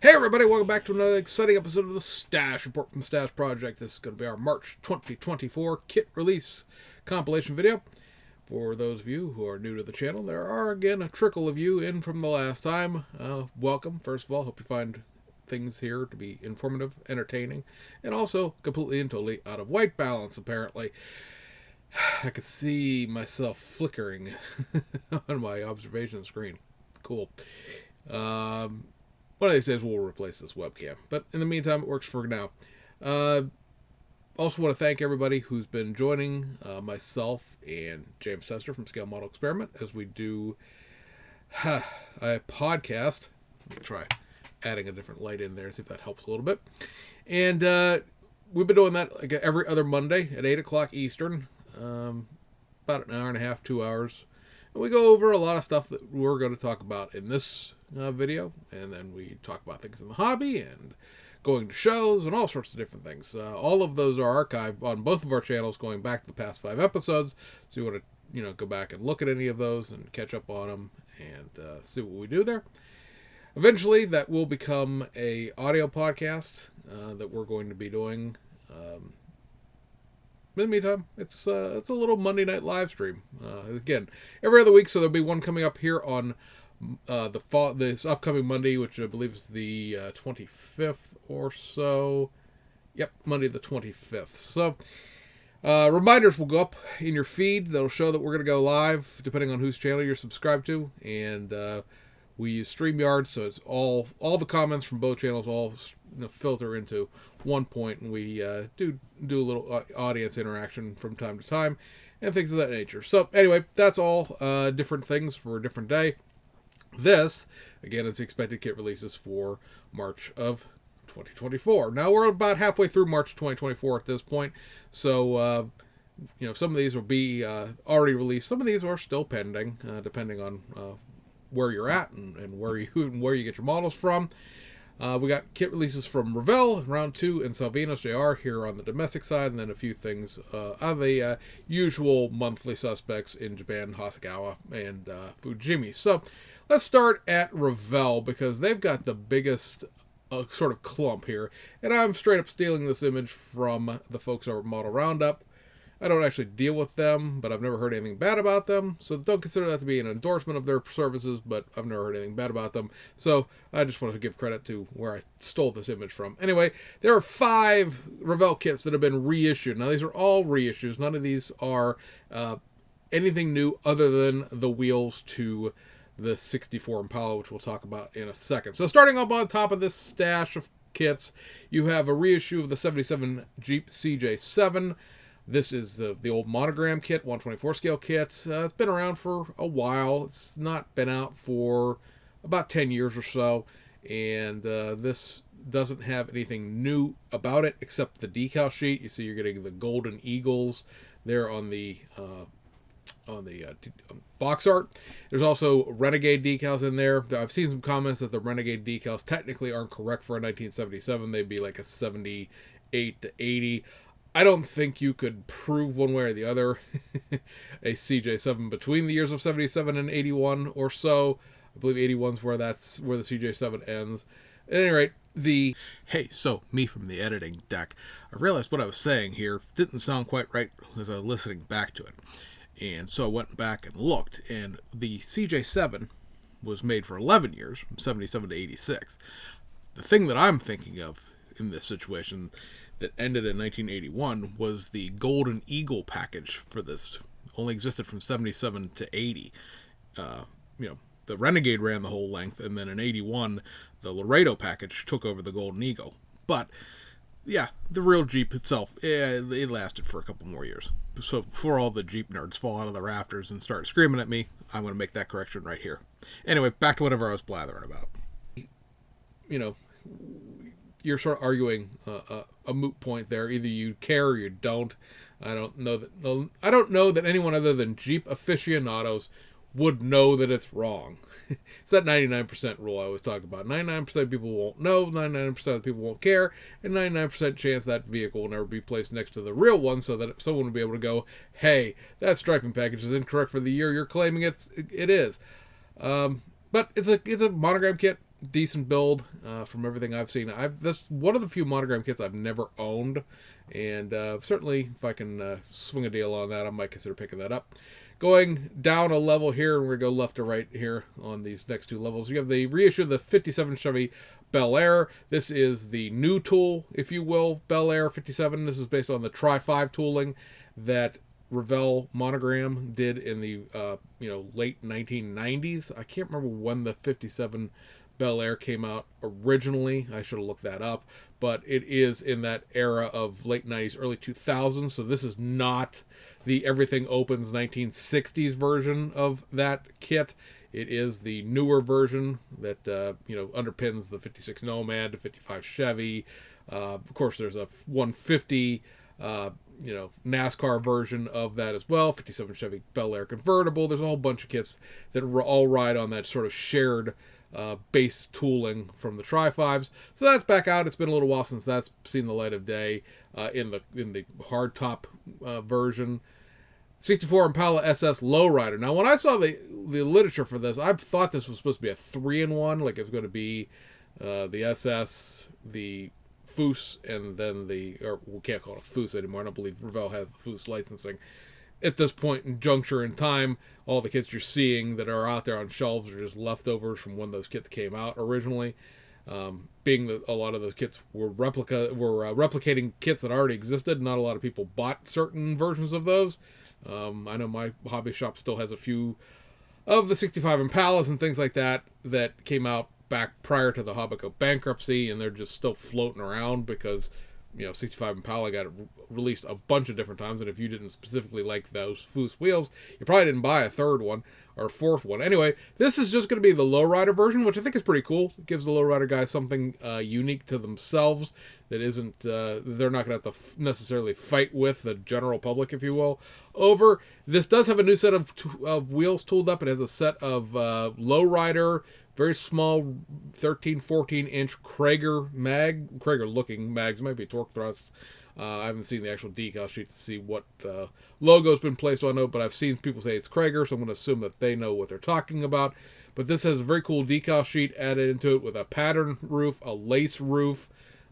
Hey everybody, welcome back to another exciting episode of the Stash Report from the Stash Project. This is going to be our March 2024 kit release compilation video. For those of you who are new to the channel, there are again a trickle of you in from the last time. Welcome, first of all. Hope you find things here to be informative, entertaining, and also completely and totally out of white balance, apparently. I could see myself flickering on my observation screen. Cool. One of these days we'll replace this webcam. But in the meantime, it works for now. Also want to thank everybody who's been joining myself and James Tester from Scale Model Experiment as we do a podcast. Let me try adding a different light in there, see if that helps a little bit. And we've been doing that like every other Monday at 8 o'clock Eastern. About an hour and a half, 2 hours. And we go over a lot of stuff that we're going to talk about in this video, and then we talk about things in the hobby and going to shows and all sorts of different things. All of those are archived on both of our channels going back to the past 5 episodes, so you want to go back and look at any of those and catch up on them and see what we do there. Eventually that will become a audio podcast that we're going to be doing. In the meantime, it's a little Monday night live stream. Again, every other week, so there'll be one coming up here on this upcoming Monday, which I believe is the 25th or so. Yep, Monday the 25th. So reminders will go up in your feed. That'll show that we're going to go live, depending on whose channel you're subscribed to. And we use StreamYard, so it's all the comments from both channels all filter into one point, and we do a little audience interaction from time to time and things of that nature. So anyway, that's all different things for a different day. This, again, is the expected kit releases for March of 2024. Now, we're about halfway through March 2024 at this point, so some of these will be already released. Some of these are still pending, depending on where you're at and where you get your models from. We got kit releases from Revel, Round 2, and Salvino's JR here on the domestic side, and then a few things out of the usual monthly suspects in Japan, Hasegawa, and Fujimi. So let's start at Revel, because they've got the biggest sort of clump here, and I'm straight up stealing this image from the folks over at Model Roundup. I don't actually deal with them, but I've never heard anything bad about them, so don't consider that to be an endorsement of their services, but I've never heard anything bad about them, so I just wanted to give credit to where I stole this image from. Anyway, there are 5 Revel kits that have been reissued. Now, these are all reissues. None of these are anything new other than the wheels to the 64 Impala, which we'll talk about in a second. So starting up on top of this stash of kits, you have a reissue of the 77 Jeep CJ7. This is the old monogram kit, 124 scale kit. It's been around for a while. It's not been out for about 10 years or so. And this doesn't have anything new about it except the decal sheet. You see you're getting the golden eagles there on the box art. There's also Renegade decals in there. I've seen some comments that the Renegade decals technically aren't correct for a 1977. They'd be like a 78 to 80. I don't think you could prove one way or the other a CJ7 between the years of 77 and 81 or so. I believe 81's where the CJ7 ends. At any rate, Hey, so me from the editing deck. I realized what I was saying here didn't sound quite right as I was listening back to it. And so I went back and looked, and the CJ7 was made for 11 years, from 77 to 86. The thing that I'm thinking of in this situation that ended in 1981 was the Golden Eagle package for this. Only existed from 77 to 80. The Renegade ran the whole length, and then in 81, the Laredo package took over the Golden Eagle. But, yeah, the real Jeep itself, it lasted for a couple more years. So before all the Jeep nerds fall out of the rafters and start screaming at me, I'm going to make that correction right here. Anyway, back to whatever I was blathering about. You're sort of arguing a moot point there. Either you care or you don't. I don't know that anyone other than Jeep aficionados would know that it's wrong. It's that 99% rule I always talk about. 99% of people won't know, 99% of people won't care, and 99% chance that vehicle will never be placed next to the real one, so that someone will be able to go, hey, that striping package is incorrect for the year you're claiming it is. But it's a monogram kit. decent build from everything I've seen. That's one of the few monogram kits I've never owned, and certainly if I can swing a deal on that, I might consider picking that up. Going down a level here, and we're going to go left to right here on these next two levels. You have the reissue of the 57 Chevy Bel Air. This is the new tool, if you will, Bel Air 57. This is based on the Tri-5 tooling that Revel Monogram did in the late 1990s. I can't remember when the 57 Bel Air came out originally. I should have looked that up, but it is in that era of late 90s, early 2000s. So this is not the Everything Opens 1960s version of that kit. It is the newer version that underpins the 56 Nomad, the 55 Chevy. Of course, there's a 150 NASCAR version of that as well. 57 Chevy Bel Air convertible. There's a whole bunch of kits that all ride on that sort of shared base tooling from the Tri-5s. So that's back out. It's been a little while since that's seen the light of day in the hardtop version. 64 Impala SS Lowrider. Now, when I saw the literature for this, I thought this was supposed to be a 3-in-1, like it was going to be the SS, the Foos, and then or we can't call it a Foos anymore. I don't believe Revel has the Foos licensing. At this point in juncture in time, all the kits you're seeing that are out there on shelves are just leftovers from when those kits came out originally. Being that a lot of those kits were replicating kits that already existed, not a lot of people bought certain versions of those. I know my hobby shop still has a few of the 65 Impalas and things like that came out back prior to the Hobbico bankruptcy, and they're just still floating around because 65 Impala got released a bunch of different times, and if you didn't specifically like those Foos wheels, you probably didn't buy a third one or a fourth one. Anyway, this is just going to be the lowrider version, which I think is pretty cool. It gives the lowrider guys something unique to themselves that isn't, they're not going to have to necessarily fight with the general public, if you will, over. This does have a new set of wheels tooled up. It has a set of lowrider, very small 13, 14-inch Krager looking mags. It might be torque thrusts. I haven't seen the actual decal sheet to see what logo's been placed on it, but I've seen people say it's Krager, so I'm going to assume that they know what they're talking about. But this has a very cool decal sheet added into it with a pattern roof, a lace roof.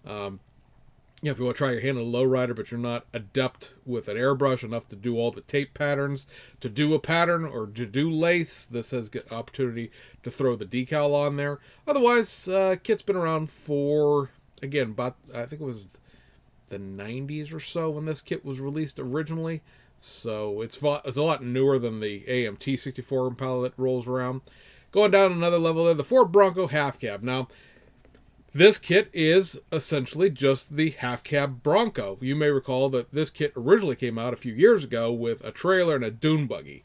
If you want to try your hand on a lowrider, but you're not adept with an airbrush enough to do all the tape patterns, to do a pattern or to do lace, this has an opportunity to throw the decal on there. Otherwise, kit's been around for, again, about, I think it was the 90s or so when this kit was released originally. So it's a lot newer than the AMT 64 Impala that rolls around. Going down another level there, the Ford Bronco half cab. Now, this kit is essentially just the half-cab Bronco. You may recall that this kit originally came out a few years ago with a trailer and a dune buggy.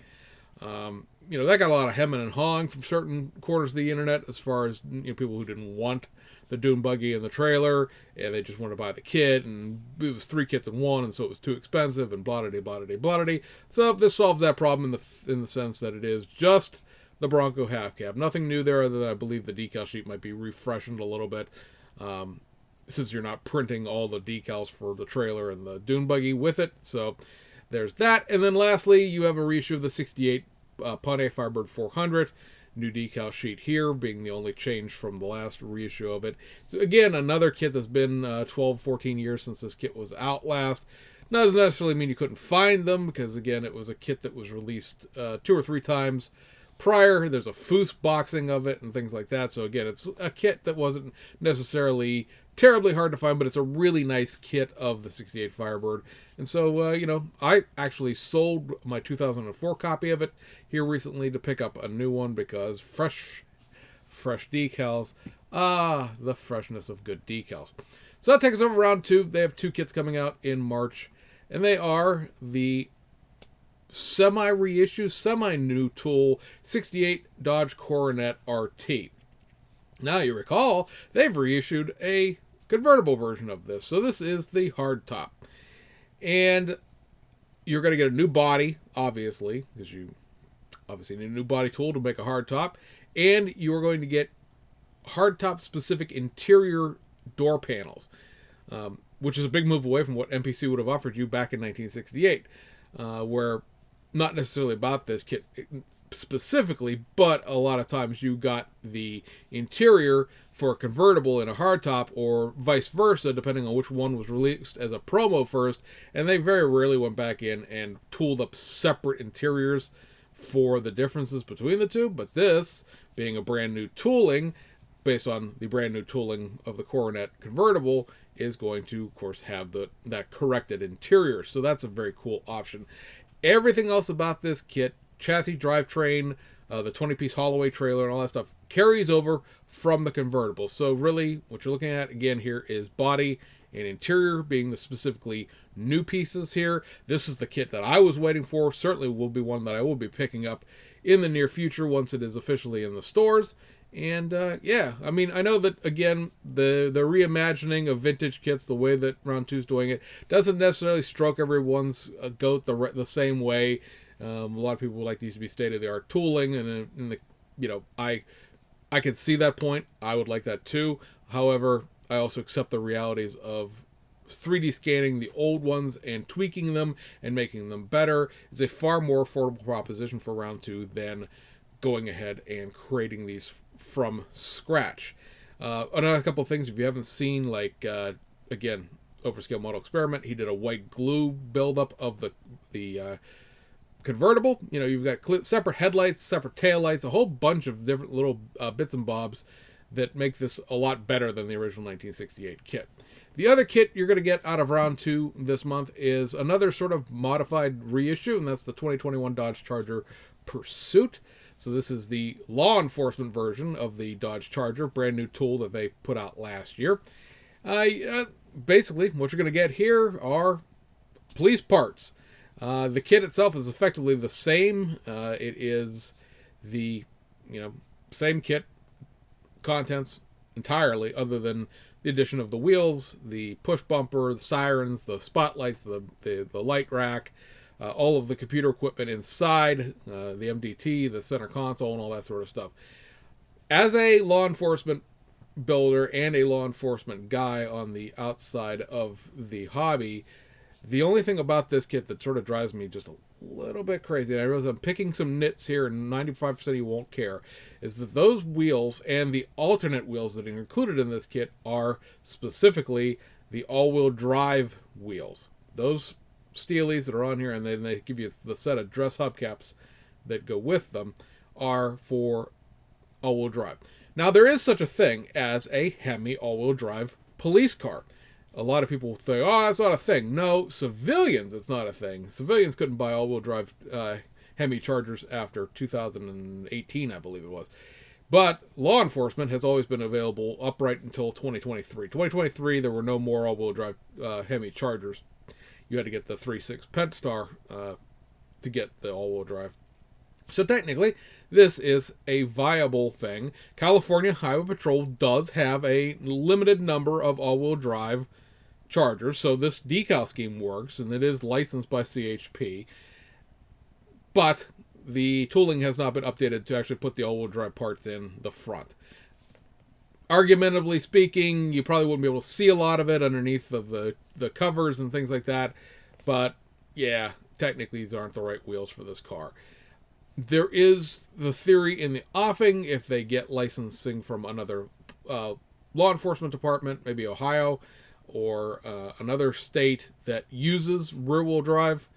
That got a lot of hemming and hawing from certain corners of the internet as far as people who didn't want the dune buggy and the trailer, and they just wanted to buy the kit, and it was 3 kits in one, and so it was too expensive, and blah-da-dee, blah-da-dee, blah-da-dee. So this solves that problem in the sense that it is just the Bronco half cab. Nothing new there other than I believe the decal sheet might be refreshened a little bit, since you're not printing all the decals for the trailer and the dune buggy with it. So there's that. And then lastly, you have a reissue of the 68 Pontiac Firebird 400. New decal sheet here being the only change from the last reissue of it. So again, another kit that's been 12, 14 years since this kit was out last. Doesn't necessarily mean you couldn't find them, because again, it was a kit that was released 2 or 3 times prior. There's a Foos boxing of it and things like that. So again, it's a kit that wasn't necessarily terribly hard to find, but it's a really nice kit of the 68 Firebird. And so, I actually sold my 2004 copy of it here recently to pick up a new one because fresh decals. The freshness of good decals. So that takes us over round 2. They have 2 kits coming out in March, and they are the semi-reissue, semi-new tool 68 Dodge Coronet RT. Now you recall, they've reissued a convertible version of this. So this is the hard top. And you're going to get a new body, obviously, because you obviously need a new body tool to make a hard top. And you're going to get hard top specific interior door panels, which is a big move away from what MPC would have offered you back in 1968, where not necessarily about this kit specifically, but a lot of times you got the interior for a convertible in a hardtop, or vice versa, depending on which one was released as a promo first, and they very rarely went back in and tooled up separate interiors for the differences between the two. But this, being a brand new tooling, based on the brand new tooling of the Coronet convertible, is going to, of course, have that corrected interior. So that's a very cool option. Everything else about this kit, chassis, drivetrain, the 20-piece Holloway trailer, and all that stuff, carries over from the convertible. So really, what you're looking at, again, here is body and interior being the specifically new pieces here. This is the kit that I was waiting for. Certainly will be one that I will be picking up in the near future once it is officially in the stores. And yeah, I mean, I know that, again, the reimagining of vintage kits, the way that Round 2 is doing it, doesn't necessarily stroke everyone's goat the same way. A lot of people would like these to be state-of-the-art tooling, and in the, you know, I could see that point. I would like that too. However, I also accept the realities of 3D scanning the old ones and tweaking them and making them better is a far more affordable proposition for Round 2 than going ahead and creating these from scratch. Another couple of things, if you haven't seen, like, again, Overscale Model Experiment, he did a white glue buildup of the convertible. You know, you've got separate headlights, separate taillights, a whole bunch of different little bits and bobs that make this a lot better than the original 1968 kit. The other kit you're going to get out of Round 2 this month is another sort of modified reissue, and that's the 2021 Dodge Charger Pursuit. So this is the law enforcement version of the Dodge Charger, brand new tool that they put out last year. Basically, what you're going to get here are police parts. The kit itself is effectively the same. It is the, same kit, contents entirely, other than the addition of the wheels, the push bumper, the sirens, the spotlights, the light rack, all of the computer equipment inside, the MDT, the center console, and all that sort of stuff. As a law enforcement builder and a law enforcement guy on the outside of the hobby, the only thing about this kit that sort of drives me just a little bit crazy, and I realize I'm picking some nits here and 95% of you won't care, is that those wheels and the alternate wheels that are included in this kit are specifically the all-wheel drive wheels. Those Steelies that are on here, and then they give you the set of dress hubcaps that go with them, are for all-wheel drive. Now, there is such a thing as a Hemi all-wheel drive police car. A lot of people say, oh, that's not a thing. No, civilians, it's not a thing. Civilians couldn't buy all-wheel drive Hemi Chargers after 2018, I believe it was. But law enforcement has always been available upright until 2023. 2023, there were no more all-wheel drive Hemi Chargers. You had to get the 3.6 Pentastar to get the all-wheel drive. So technically, this is a viable thing. California Highway Patrol does have a limited number of all-wheel drive Chargers, so this decal scheme works, and it is licensed by CHP. But the tooling has not been updated to actually put the all-wheel drive parts in the front. Argumentatively speaking, you probably wouldn't be able to see a lot of it underneath of the covers and things like that. But, yeah, technically these aren't the right wheels for this car. There is the theory in the offing, if they get licensing from another law enforcement department, maybe Ohio, or another state that uses rear-wheel drive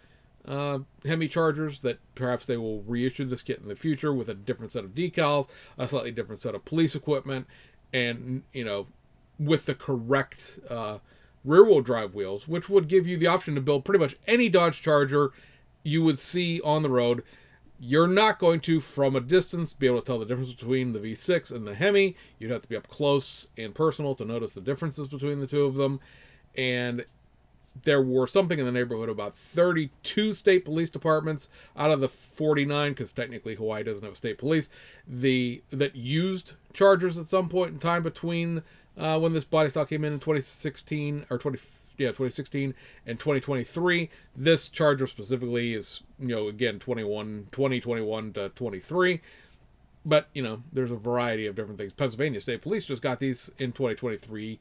Hemi Chargers, that perhaps they will reissue this kit in the future with a different set of decals, a slightly different set of police equipment, and, with the correct rear-wheel drive wheels, which would give you the option to build pretty much any Dodge Charger you would see on the road. You're not going to, from a distance, be able to tell the difference between the V6 and the Hemi. You'd have to be up close and personal to notice the differences between the two of them. And there were something in the neighborhood of about 32 state police departments out of the 49, because technically Hawaii doesn't have a state police, that used Chargers at some point in time between when this body style came in 2016 or 2016 and 2023. This Charger specifically is, again, 2021 to 23. But, there's a variety of different things. Pennsylvania State Police just got these in 2023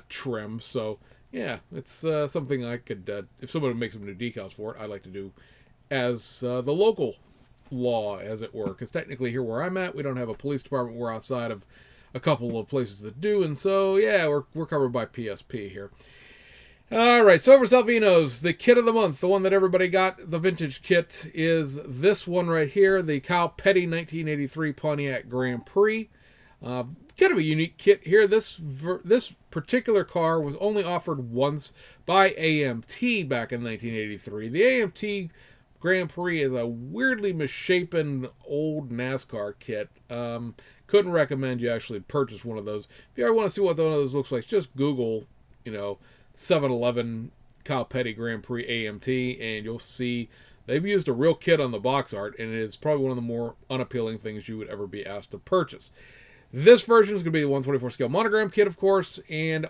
trim. So, yeah, it's something I could, if someone makes some new decals for it, I'd like to do as the local law, as it were. Because technically here where I'm at, we don't have a police department. We're outside of a couple of places that do. And so, yeah, we're covered by PSP here. All right, so over Salvino's, the kit of the month, the one that everybody got, the vintage kit, is this one right here, the Kyle Petty 1983 Pontiac Grand Prix. Kind of a unique kit here. This particular car was only offered once by AMT back in 1983. The AMT Grand Prix is a weirdly misshapen old NASCAR kit. Couldn't recommend you actually purchase one of those. If you ever want to see what one of those looks like, just Google, 7-Eleven Kyle Petty Grand Prix AMT, and you'll see they've used a real kit on the box art, and it is probably one of the more unappealing things you would ever be asked to purchase. This version is going to be the 124 scale monogram kit, of course, and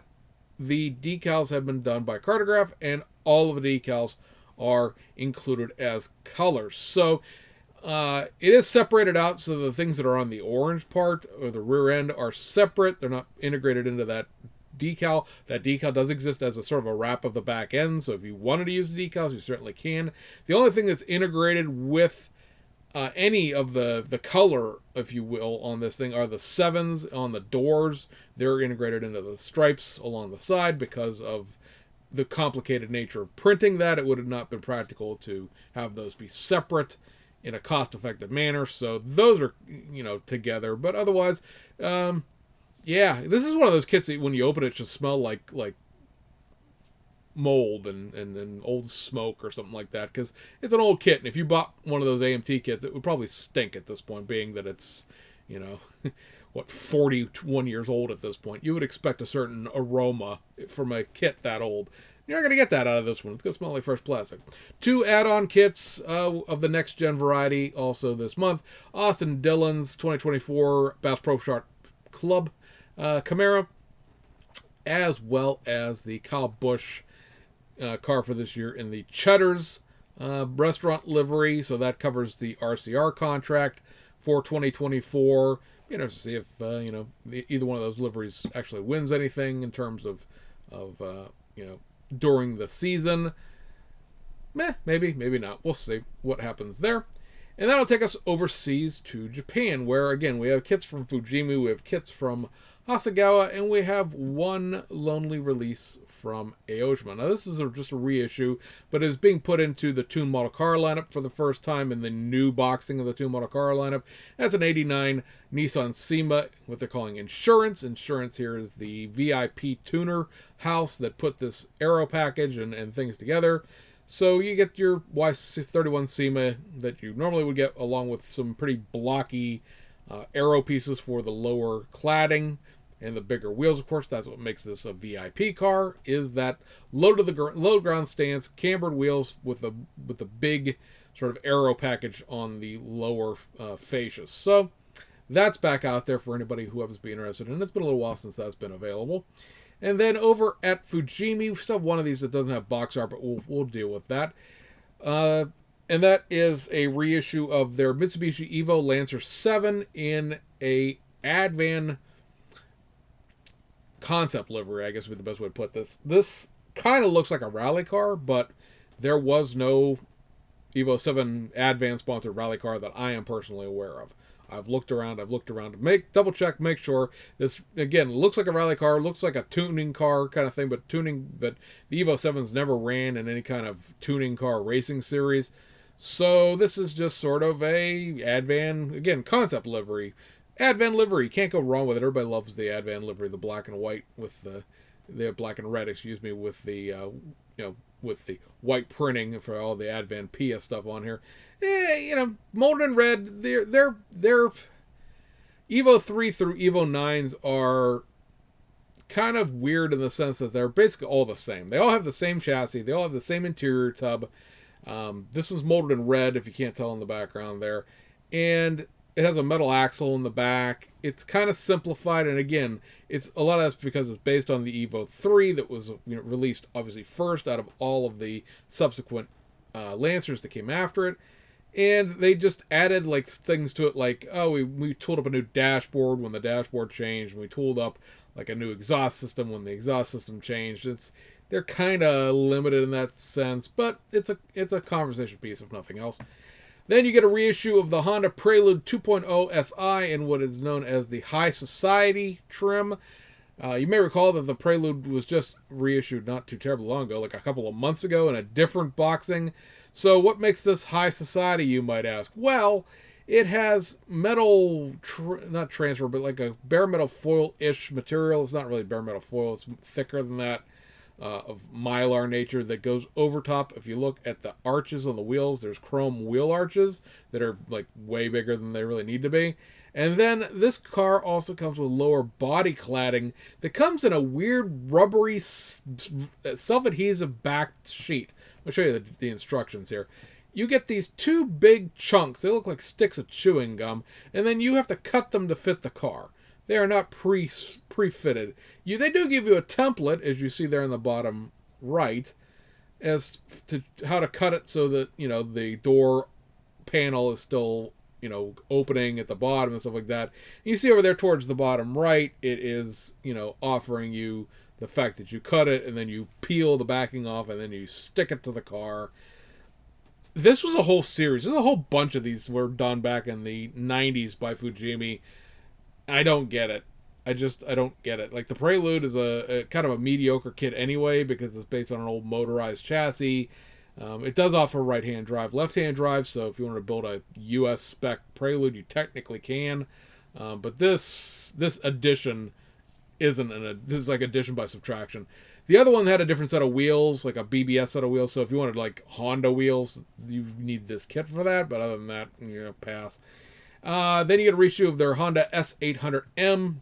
the decals have been done by Cartograph, and all of the decals are included as colors. So it is separated out, so the things that are on the orange part or the rear end are separate. They're not integrated into that decal. That decal does exist as a sort of a wrap of the back end, so if you wanted to use the decals, you certainly can. The only thing that's integrated with any of the color, if you will, on this thing are the 7s on the doors. They're integrated into the stripes along the side because of the complicated nature of printing that. It would have not been practical to have those be separate in a cost-effective manner, so those are, together. But otherwise, yeah, this is one of those kits that when you open it should smell like mold and old smoke or something like that, because it's an old kit, and if you bought one of those AMT kits, it would probably stink at this point, being that it's 41 years old at this point. You would expect a certain aroma from a kit that old. You're not going to get that out of this one. It's going to smell like fresh plastic. 2 add-on kits of the next-gen variety also this month. Austin Dillon's 2024 Bass Pro Shop Club Camaro, as well as the Kyle Busch car for this year in the Cheddar's restaurant livery. So that covers the RCR contract for 2024. To see if either one of those liveries actually wins anything in terms of during the season. Maybe not. We'll see what happens there. And that'll take us overseas to Japan, where again we have kits from Fujimi, we have kits from Hasegawa, and we have one lonely release from Aoshima. Now this is just a reissue, but it is being put into the Tune Model Car lineup for the first time in the new boxing of the Tune Model Car lineup. That's an 89 Nissan SEMA, what they're calling Insurance. Insurance here is the VIP tuner house that put this aero package and things together. So you get your Y31 SEMA that you normally would get, along with some pretty blocky aero pieces for the lower cladding and the bigger wheels. Of course, that's what makes this a VIP car, is that low ground stance, cambered wheels with the big sort of aero package on the lower fascias. So that's back out there for anybody who happens to be interested in it. It's been a little while since that's been available. And then over at Fujimi, we still have one of these that doesn't have box art, but we'll deal with that. And that is a reissue of their Mitsubishi Evo Lancer 7 in a Advan concept livery, I guess would be the best way to put this. This kind of looks like a rally car, but there was no Evo 7 Advan sponsored rally car that I am personally aware of. I've looked around to double check, make sure. This, again, looks like a rally car, looks like a tuning car kind of thing, but the Evo 7s never ran in any kind of tuning car racing series. So this is just sort of a Advan, again, concept livery. Advan livery, can't go wrong with it. Everybody loves the Advan livery, the black and white with the black and red, with the with the white printing for all the Advan Pia stuff on here. Molded in red. Their Evo 3 through Evo 9s are kind of weird in the sense that they're basically all the same. They all have the same chassis. They all have the same interior tub. This one's molded in red, if you can't tell in the background there. And it has a metal axle in the back. It's kind of simplified, and again, it's a lot of that's because it's based on the Evo 3 that was released obviously first out of all of the subsequent Lancers that came after it. And they just added things to it, we tooled up a new dashboard when the dashboard changed, and we tooled up a new exhaust system when the exhaust system changed. They're kind of limited in that sense, but it's a conversation piece if nothing else. Then you get a reissue of the Honda Prelude 2.0 SI in what is known as the High Society trim. You may recall that the Prelude was just reissued not too terribly long ago, like a couple of months ago, in a different boxing. So what makes this High Society, you might ask? Well, it has metal, not transfer, but like a bare metal foil-ish material. It's not really bare metal foil. It's thicker than that, of mylar nature that goes over top. If you look at the arches on the wheels, there's chrome wheel arches that are like way bigger than they really need to be. And then this car also comes with lower body cladding that comes in a weird rubbery self-adhesive backed sheet. I'll show you the instructions here. You get these two big chunks. They look like sticks of chewing gum. And then you have to cut them to fit the car. They are not pre-fitted. They do give you a template, as you see there in the bottom right, as to how to cut it so that, the door panel is still, opening at the bottom and stuff like that. You see over there towards the bottom right, it is, offering you the fact that you cut it and then you peel the backing off and then you stick it to the car. This was a whole series. There's a whole bunch of these were done back in the 90s by Fujimi. I don't get it. I don't get it. Like, the Prelude is a kind of a mediocre kit anyway because it's based on an old motorized chassis. It does offer right-hand drive, left-hand drive, so if you want to build a US spec Prelude, you technically can. But this edition isn't this is like addition by subtraction. The other one had a different set of wheels, like a BBS set of wheels, so if you wanted like Honda wheels, you need this kit for that, but other than that, pass. Then you get a reissue of their Honda S800 M.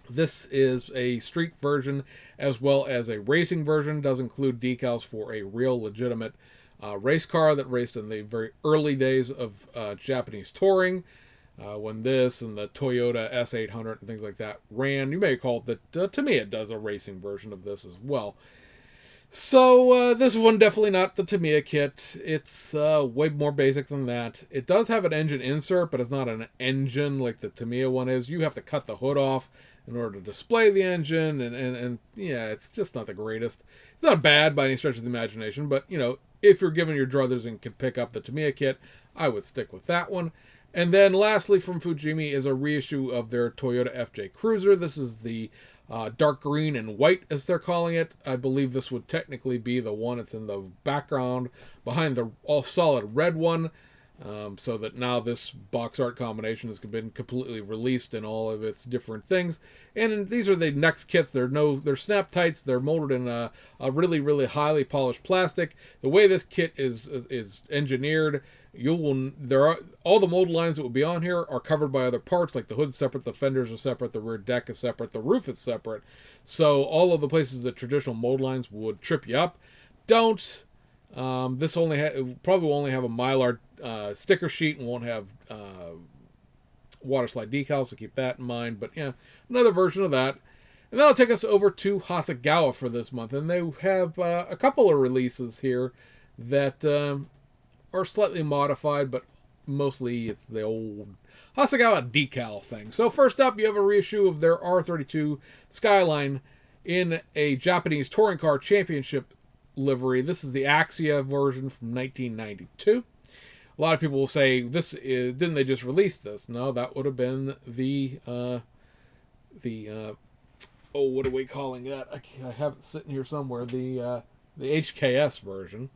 This is a street version as well as a racing version. Does include decals for a real legitimate race car that raced in the very early days of Japanese touring. When this and the Toyota S800 and things like that ran. You may call it that, to me it does a racing version of this as well. So this one definitely not the Tamiya kit. It's way more basic than that. It does have an engine insert, but it's not an engine like the Tamiya one is. You have to cut the hood off in order to display the engine, and yeah, it's just not the greatest. It's not bad by any stretch of the imagination, but if you're given your druthers and can pick up the Tamiya kit, I would stick with that one. And then lastly from Fujimi is a reissue of their Toyota FJ Cruiser. This is the dark green and white, as they're calling it. I believe this would technically be the one that's in the background behind the all solid red one. So that now this box art combination has been completely released in all of its different things. And these are the next kits. They're snap tights. They're molded in a really, really highly polished plastic. The way this kit is engineered, all the mold lines that will be on here are covered by other parts, like the hood's separate, the fenders are separate, the rear deck is separate, the roof is separate. So all of the places that traditional mold lines would trip you up don't. This probably will only have a Mylar sticker sheet and won't have water slide decals, so keep that in mind. But yeah, another version of that. And that'll take us over to Hasegawa for this month. And they have a couple of releases here that are slightly modified, but mostly it's the old Hasegawa decal thing. So first up, you have a reissue of their R32 Skyline in a Japanese touring car championship livery. This is the Axia version from 1992. A lot of people will say, didn't they just release this? No, that would have been the what are we calling that? I have it sitting here somewhere. The HKS version.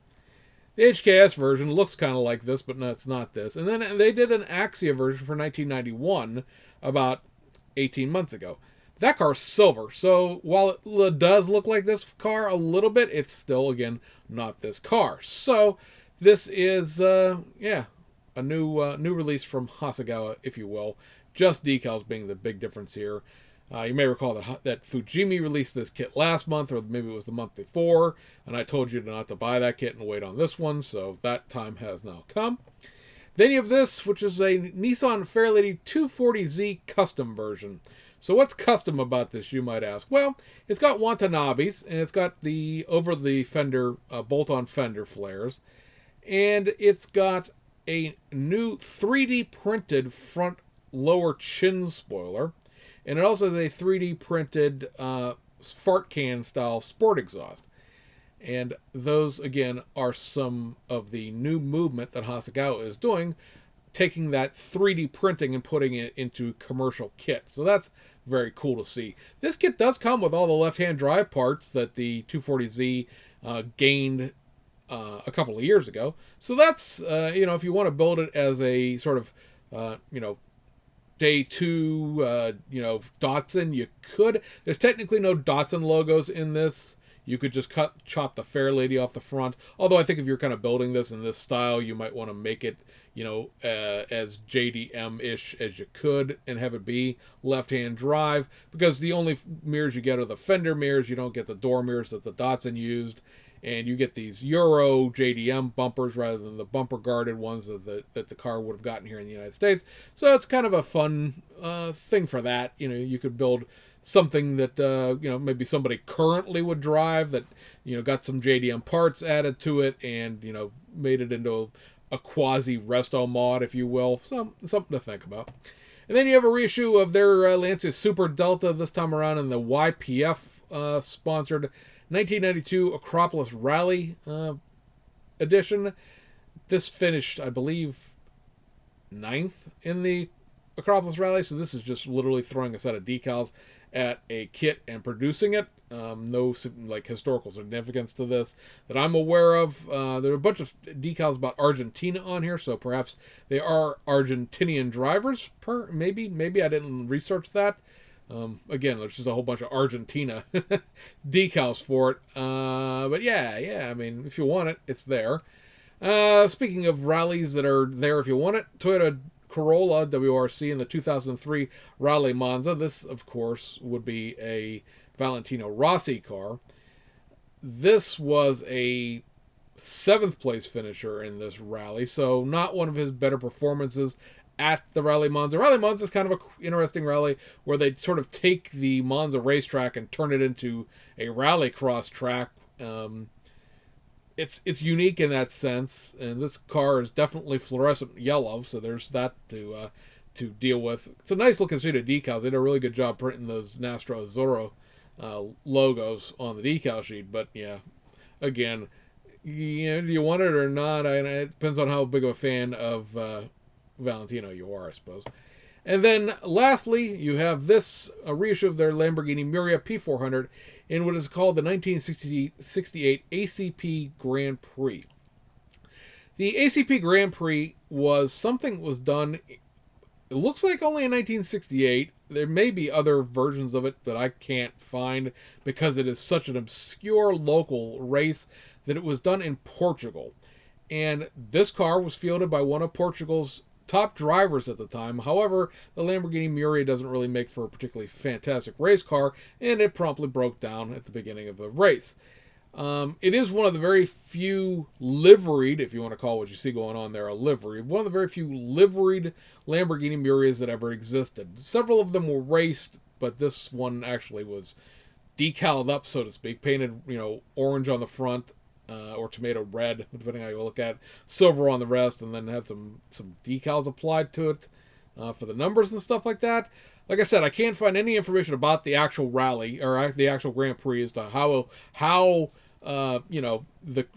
The HKS version looks kind of like this, but no, it's not this. And then they did an Axia version for 1991 about 18 months ago. That car's silver, so while it does look like this car a little bit, it's still, again, not this car. So this is, a new release from Hasegawa, if you will. Just decals being the big difference here. You may recall that Fujimi released this kit last month, or maybe it was the month before, and I told you not to buy that kit and wait on this one, so that time has now come. Then you have this, which is a Nissan Fairlady 240Z custom version. So what's custom about this, you might ask? Well, it's got Watanabes, and it's got the over-the-fender, bolt-on fender flares, and it's got a new 3D printed front lower chin spoiler, and it also has a 3D printed fart can style sport exhaust. And those, again, are some of the new movement that Hasegawa is doing, taking that 3D printing and putting it into commercial kit. So that's very cool to see. This kit does come with all the left-hand drive parts that the 240Z gained a couple of years ago. So that's, if you want to build it as a sort of, day two, Datsun, you could. There's technically no Datsun logos in this. You could just chop the Fairlady off the front. Although I think if you're kind of building this in this style, you might want to make it, as JDM-ish as you could and have it be left-hand drive, because the only mirrors you get are the fender mirrors. You don't get the door mirrors that the Datsun used, and you get these Euro JDM bumpers rather than the bumper-guarded ones that the car would have gotten here in the United States. So it's kind of a fun thing for that. You could build something that maybe somebody currently would drive that got some JDM parts added to it and made it into a quasi resto mod, if you will. Something to think about. And then you have a reissue of their Lancia Super Delta, this time around in the YPF sponsored 1992 Acropolis Rally edition. This finished, I believe, 9th in the Acropolis Rally, so this is just literally throwing a set of decals at a kit and producing it. No historical significance to this that I'm aware of. There are a bunch of decals about Argentina on here, so perhaps they are Argentinian drivers. Maybe I didn't research that. Again, there's just a whole bunch of Argentina decals for it. But yeah, I mean, if you want it, it's there. Speaking of rallies that are there if you want it, Toyota Corolla WRC in the 2003 Rally Monza. This, of course, would be a Valentino Rossi car. This was a 7th place finisher in this rally, so not one of his better performances at the Rally Monza. Rally Monza is kind of an interesting rally where they sort of take the Monza racetrack and turn it into a rallycross track. It's unique in that sense, and this car is definitely fluorescent yellow, so there's that to deal with. It's a nice looking suite of decals. They did a really good job printing those Nastro Azzurro logos on the decal sheet, but yeah, again, do you want it or not? It depends on how big of a fan of Valentino you are, I suppose. And then lastly, you have this a reissue of their Lamborghini Muria P400 in what is called the 1968 ACP Grand Prix. The ACP Grand Prix was something that was done, it looks like only in 1968. There may be other versions of it that I can't find because it is such an obscure local race that it was done in Portugal. And this car was fielded by one of Portugal's top drivers at the time. However, the Lamborghini Muria doesn't really make for a particularly fantastic race car, and it promptly broke down at the beginning of the race. It is one of the very few liveried, if you want to call what you see going on there a livery, one of the very few liveried Lamborghini Murias that ever existed. Several of them were raced, but this one actually was decaled up, so to speak, painted, orange on the front, or tomato red, depending on how you look at it, silver on the rest, and then had some decals applied to it for the numbers and stuff like that. Like I said, I can't find any information about the actual rally or the actual Grand Prix as to how the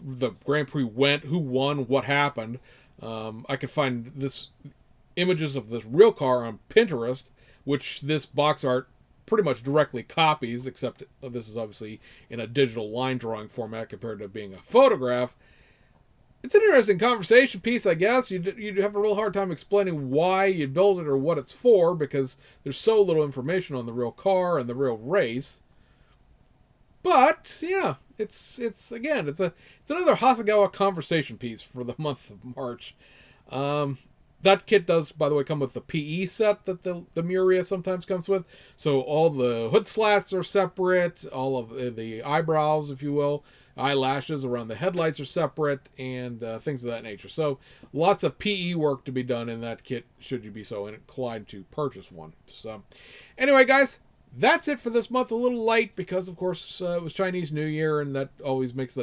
Grand Prix went, who won, what happened. I could find this images of this real car on Pinterest, which this box art pretty much directly copies, except this is obviously in a digital line drawing format compared to being a photograph. It's an interesting conversation piece, I guess. You'd have a real hard time explaining why you build it or what it's for, because there's so little information on the real car and the real race. But yeah, it's another Hasegawa conversation piece for the month of March. That kit does, by the way, come with the PE set that the Muria sometimes comes with. So all the hood slats are separate, all of the eyebrows, if you will, eyelashes around the headlights are separate, and things of that nature. So lots of PE work to be done in that kit, should you be so inclined to purchase one. So anyway, guys, that's it for this month. A little light because, of course, it was Chinese New Year, and that always makes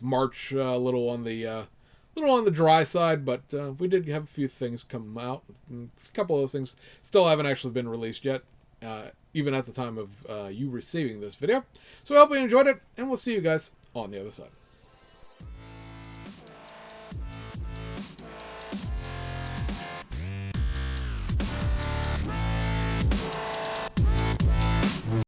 March a little on the dry side, but we did have a few things come out. A couple of those things still haven't actually been released yet, even at the time of you receiving this video. So I hope you enjoyed it, and we'll see you guys on the other side.